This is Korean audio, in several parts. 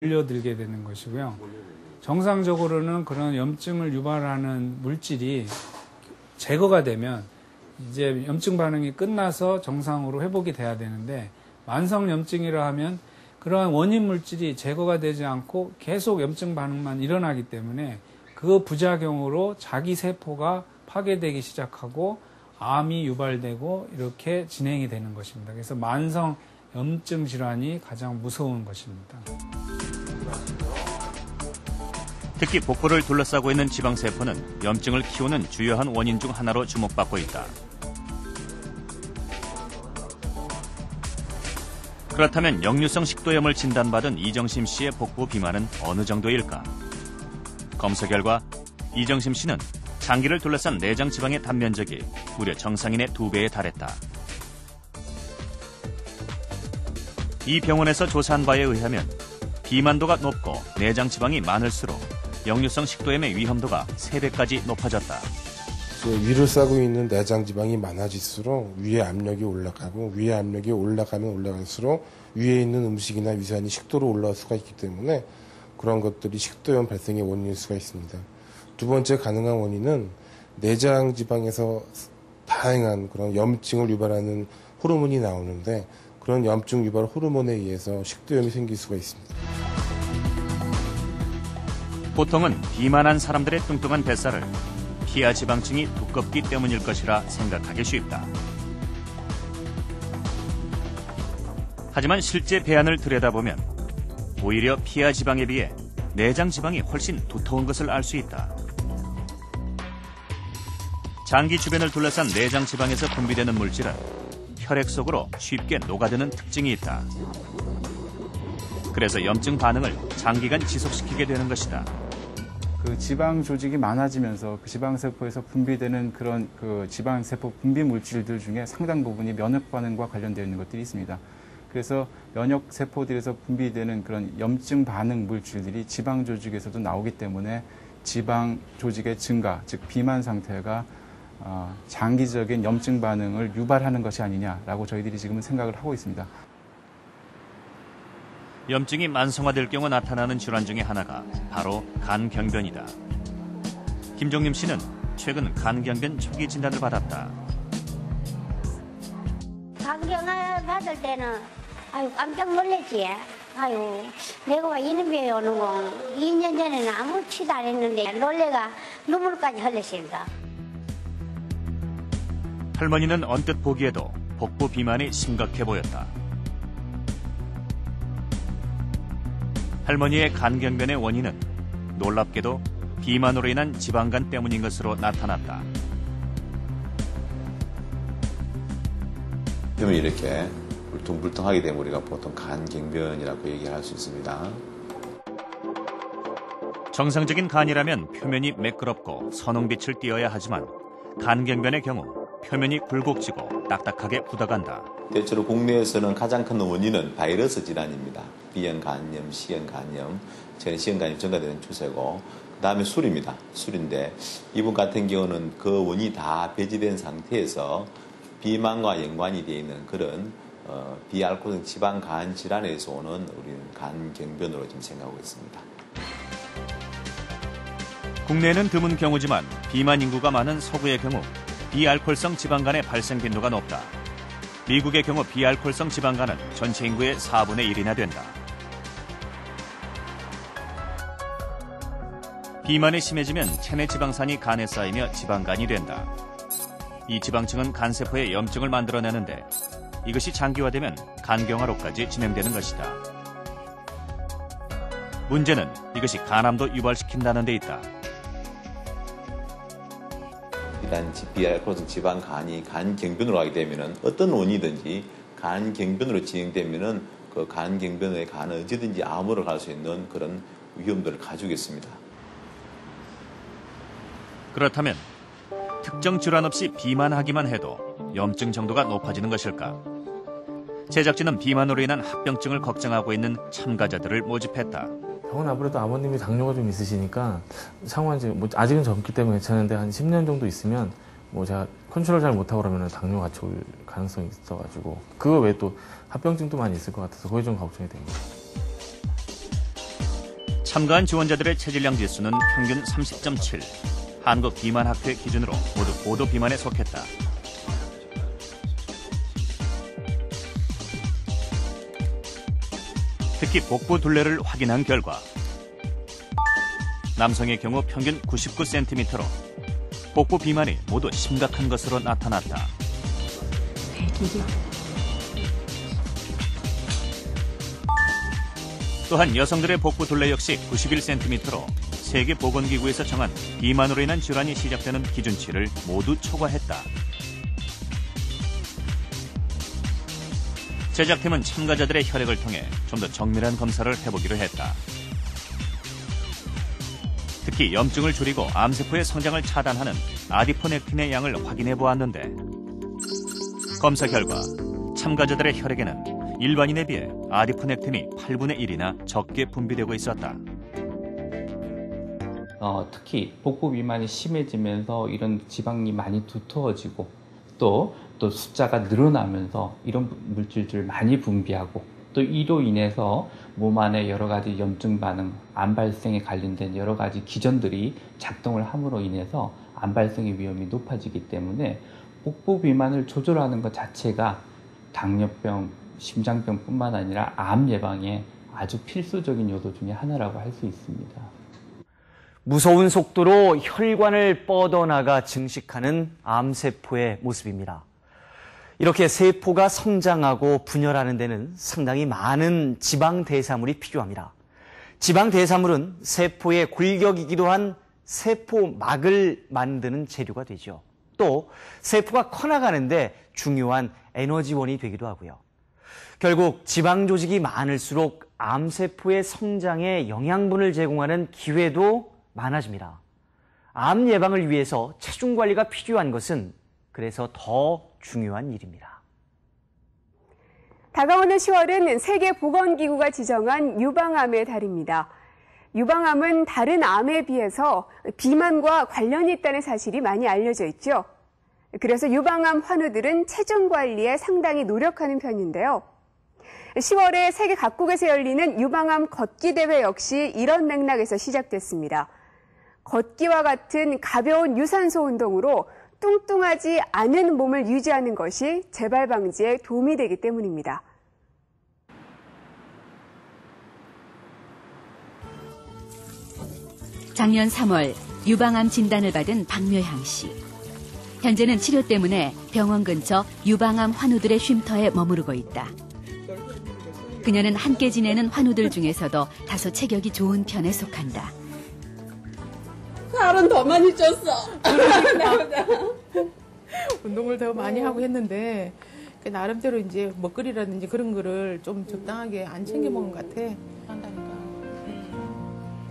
몰려들게 되는 것이고요. 정상적으로는 그런 염증을 유발하는 물질이 제거가 되면 이제 염증 반응이 끝나서 정상으로 회복이 돼야 되는데, 만성 염증이라 하면 그러한 원인 물질이 제거가 되지 않고 계속 염증 반응만 일어나기 때문에 그 부작용으로 자기 세포가 파괴되기 시작하고 암이 유발되고 이렇게 진행이 되는 것입니다. 그래서 만성 염증 질환이 가장 무서운 것입니다. 특히 복부를 둘러싸고 있는 지방세포는 염증을 키우는 주요한 원인 중 하나로 주목받고 있다. 그렇다면 역류성 식도염을 진단받은 이정심 씨의 복부 비만은 어느 정도일까? 검사 결과 이정심 씨는 장기를 둘러싼 내장 지방의 단면적이 무려 정상인의 2배에 달했다. 이 병원에서 조사한 바에 의하면 비만도가 높고 내장 지방이 많을수록 역류성 식도염의 위험도가 3배까지 높아졌다. 위를 싸고 있는 내장 지방이 많아질수록 위의 압력이 올라가고, 위의 압력이 올라가면 올라갈수록 위에 있는 음식이나 위산이 식도로 올라올 수가 있기 때문에 그런 것들이 식도염 발생의 원인일 수가 있습니다. 두 번째 가능한 원인은 내장 지방에서 다양한 그런 염증을 유발하는 호르몬이 나오는데, 그런 염증 유발 호르몬에 의해서 식도염이 생길 수가 있습니다. 보통은 비만한 사람들의 뚱뚱한 뱃살을 피하 지방층이 두껍기 때문일 것이라 생각하기 쉽다. 하지만 실제 배안을 들여다보면 오히려 피하 지방에 비해 내장 지방이 훨씬 두터운 것을 알 수 있다. 장기 주변을 둘러싼 내장 지방에서 분비되는 물질은 혈액 속으로 쉽게 녹아드는 특징이 있다. 그래서 염증 반응을 장기간 지속시키게 되는 것이다. 그 지방 조직이 많아지면서 그 지방세포에서 분비되는 그런 그 지방세포 분비 물질들 중에 상당 부분이 면역 반응과 관련되어 있는 것들이 있습니다. 그래서 면역 세포들에서 분비되는 그런 염증 반응 물질들이 지방 조직에서도 나오기 때문에 지방 조직의 증가, 즉 비만 상태가 장기적인 염증 반응을 유발하는 것이 아니냐라고 저희들이 지금은 생각을 하고 있습니다. 염증이 만성화될 경우 나타나는 질환 중에 하나가 바로 간경변이다. 김종림 씨는 최근 간경변 초기 진단을 받았다. 간경을 받을 때는 깜짝 놀랐지. 내가 왜 이런 병이 오는 거. 2년 전에는 아무렇지도 안 했는데 놀래가 눈물까지 흘렸습니다. 할머니는 언뜻 보기에도 복부 비만이 심각해 보였다. 할머니의 간경변의 원인은 놀랍게도 비만으로 인한 지방간 때문인 것으로 나타났다. 뼈이 이렇게 울퉁불퉁하게 되면 우리가 보통 간경변이라고 얘기할 수 있습니다. 정상적인 간이라면 표면이 매끄럽고 선홍빛을 띠어야 하지만 간경변의 경우 표면이 굴곡지고 딱딱하게 굳어간다. 대체로 국내에서는 가장 큰 원인은 바이러스 질환입니다. B형 간염, C형 간염, 저는 C형 간염 증가되는 추세고, 그 다음에 술입니다. 술인데 이분 같은 경우는 그 원인이 다 배제된 상태에서 비만과 연관이 되어 있는 그런 비알코올성 지방 간 질환에서 오는 우리는 간경변으로 지금 생각하고 있습니다. 국내에는 드문 경우지만 비만 인구가 많은 서구의 경우 비알코올성 지방간의 발생 빈도가 높다. 미국의 경우 비알코올성 지방간은 전체 인구의 4분의 1이나 된다. 비만이 심해지면 체내 지방산이 간에 쌓이며 지방간이 된다. 이 지방층은 간세포에 염증을 만들어내는데 이것이 장기화되면 간경화로까지 진행되는 것이다. 문제는 이것이 간암도 유발시킨다는 데 있다. 일단 비알코올성 지방간이 간경변으로 하게 되면은 어떤 원인이든지 간경변으로 진행되면은 그 간경변의 간은 언제든지 암으로 갈 수 있는 그런 위험도를 가지고 있습니다. 그렇다면 특정 질환 없이 비만하기만 해도 염증 정도가 높아지는 것일까? 제작진은 비만으로 인한 합병증을 걱정하고 있는 참가자들을 모집했다. 병원 아무래도 아버님이 당뇨가 좀 있으시니까 상황이 아직은 젊기 때문에 괜찮은데 한 10년 정도 있으면 제가 컨트롤 잘 못하고 그러면 당뇨 같이 올 가능성이 있어가지고 그거 외에 또 합병증도 많이 있을 것 같아서 그게 좀 걱정이 됩니다. 참가한 지원자들의 체질량 지수는 평균 30.7. 한국 비만학회 기준으로 모두 고도 비만에 속했다. 특히 복부 둘레를 확인한 결과 남성의 경우 평균 99cm로 복부 비만이 모두 심각한 것으로 나타났다. 또한 여성들의 복부 둘레 역시 91cm로 세계보건기구에서 정한 비만으로 인한 질환이 시작되는 기준치를 모두 초과했다. 제작팀은 참가자들의 혈액을 통해 좀 더 정밀한 검사를 해보기로 했다. 특히 염증을 줄이고 암세포의 성장을 차단하는 아디포넥틴의 양을 확인해 보았는데 검사 결과 참가자들의 혈액에는 일반인에 비해 아디포넥틴이 8분의 1이나 적게 분비되고 있었다. 특히 복부 비만이 심해지면서 이런 지방이 많이 두터워지고 또 숫자가 늘어나면서 이런 물질들을 많이 분비하고 또 이로 인해서 몸 안에 여러 가지 염증 반응, 암 발생에 관련된 여러 가지 기전들이 작동을 함으로 인해서 암 발생의 위험이 높아지기 때문에 복부 비만을 조절하는 것 자체가 당뇨병, 심장병뿐만 아니라 암 예방에 아주 필수적인 요소 중에 하나라고 할 수 있습니다. 무서운 속도로 혈관을 뻗어나가 증식하는 암세포의 모습입니다. 이렇게 세포가 성장하고 분열하는 데는 상당히 많은 지방대사물이 필요합니다. 지방대사물은 세포의 골격이기도 한 세포막을 만드는 재료가 되죠. 또 세포가 커나가는데 중요한 에너지원이 되기도 하고요. 결국 지방 조직이 많을수록 암세포의 성장에 영양분을 제공하는 기회도 많아집니다. 암 예방을 위해서 체중 관리가 필요한 것은 그래서 더 중요한 일입니다. 다가오는 10월은 세계보건기구가 지정한 유방암의 달입니다. 유방암은 다른 암에 비해서 비만과 관련이 있다는 사실이 많이 알려져 있죠. 그래서 유방암 환우들은 체중 관리에 상당히 노력하는 편인데요. 10월에 세계 각국에서 열리는 유방암 걷기 대회 역시 이런 맥락에서 시작됐습니다. 걷기와 같은 가벼운 유산소 운동으로 뚱뚱하지 않은 몸을 유지하는 것이 재발 방지에 도움이 되기 때문입니다. 작년 3월 유방암 진단을 받은 박묘향 씨. 현재는 치료 때문에 병원 근처 유방암 환우들의 쉼터에 머무르고 있다. 그녀는 함께 지내는 환우들 중에서도 다소 체격이 좋은 편에 속한다. 살은 더 많이 쪘어. 운동을 더 많이 하고 했는데 나름대로 이제 먹거리라든지 그런 거를 좀 적당하게 안 챙겨 먹은 것 같아. 한다니까.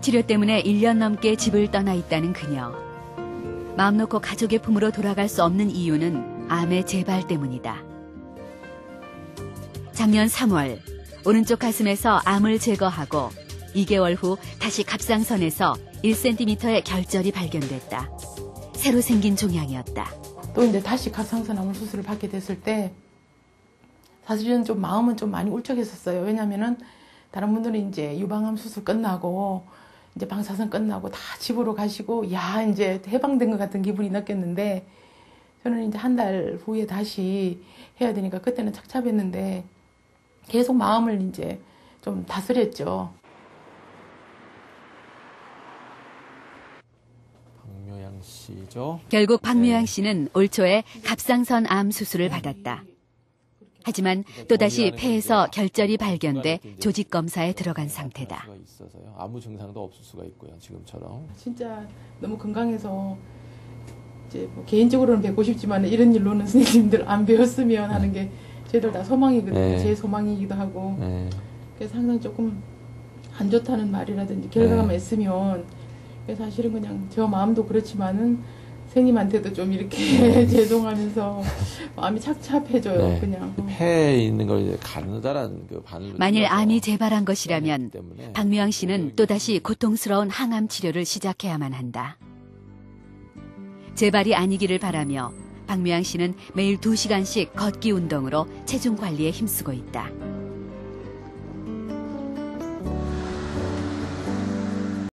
치료 때문에 1년 넘게 집을 떠나 있다는 그녀. 마음 놓고 가족의 품으로 돌아갈 수 없는 이유는 암의 재발 때문이다. 작년 3월 오른쪽 가슴에서 암을 제거하고 2개월 후 다시 갑상선에서 1cm의 결절이 발견됐다. 새로 생긴 종양이었다. 또 이제 다시 갑상선 암 수술을 받게 됐을 때 사실은 좀 마음은 좀 많이 울적했었어요. 왜냐면은 다른 분들은 이제 유방암 수술 끝나고 이제 방사선 끝나고 다 집으로 가시고 야 이제 해방된 것 같은 기분이 느꼈는데 저는 이제 한 달 후에 다시 해야 되니까 그때는 착잡했는데 계속 마음을 이제 좀 다스렸죠. 박묘양 씨죠. 결국 박묘양 씨는 올 초에 갑상선 암 수술을 받았다. 하지만 또다시 폐에서 결절이 발견돼 조직 검사에 들어간 상태다. 아무 증상도 없을 수가 있고요. 지금처럼. 진짜 너무 건강해서 이제 뭐 개인적으로는 뵙고 싶지만 이런 일로는 선생님들 안 배웠으면 하는 게 저희들 다 소망이거든요. 네. 제 소망이기도 하고. 네. 그래서 항상 조금 안 좋다는 말이라든지 결과만 있으면 사실은 그냥 저 마음도 그렇지만은 선생님한테도 좀 이렇게 죄송하면서 마음이 착잡해져요. 네. 그냥. 폐에 있는 걸 이제 가느다라는 그 바늘. 만일 암이 재발한 것이라면 박묘양 씨는 또다시 고통스러운 항암 치료를 시작해야만 한다. 재발이 아니기를 바라며 박묘양 씨는 매일 2시간씩 걷기 운동으로 체중 관리에 힘쓰고 있다.